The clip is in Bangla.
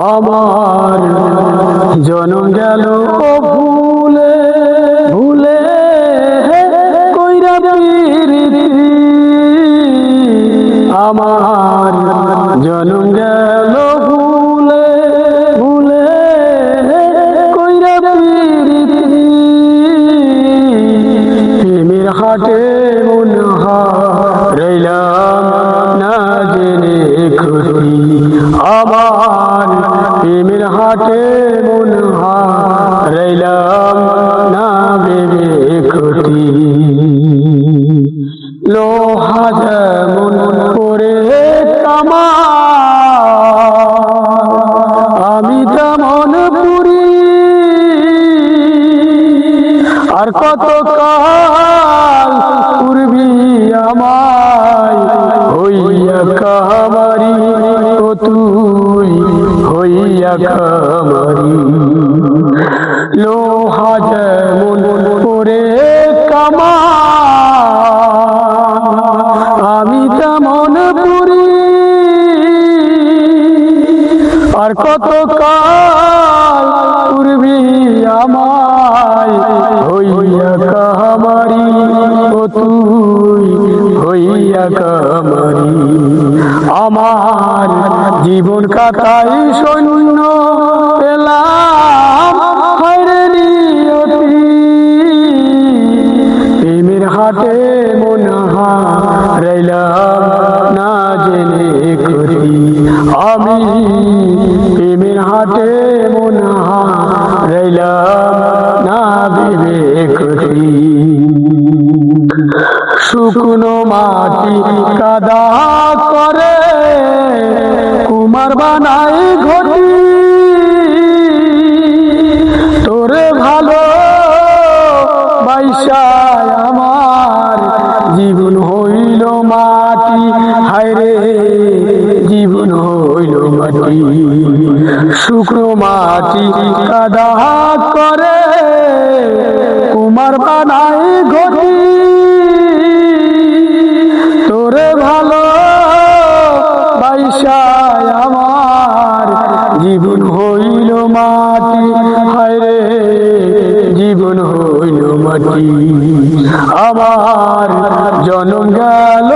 আমার জনম গেল ভুলে ভুলে কইরা প্রীতি আমার জনম গেল ভুলে ভুলে কইরা প্রীতি প্রেমের হাটে মন হারাইলাম না জেনে খুশি আমার প্রেমের হাটে মন হারাইলাম না ভেবে ক্ষতি লোহা যেমন করে আমি তেমন পুরি আর কত কাল পূর্বী আমায় হইয়া কামারি ও তুই হইয়া কামারি লোহা যেমন করে আমি তেমন পুরি আর কত কাল পূর্বী আমায় হইয়া কামারি ও তুই হইয়া কামারি আমার জীবন কাটাই শূন্য পেলাম হায়রে নিয়তি প্রেমের হাটে মন হারাইলাম না জেনে ক্ষতি আমি প্রেমের হাটে মন হারাইলাম না ভেবে ক্ষতি শুকনো মাটি কাদা করে কুমার বানাই ঘটি তোরে ভালো বাইসায় আমার জীবন হইল মাটি হায়রে জীবন হইল মাটি শুকনো মাটি কাদা করে কুমার বানাই ঘটি তোরে ভালো বাইসায় আমার জীবন হইল মাটি হায়রে জীবন হইল মাটি আমার জনম গেল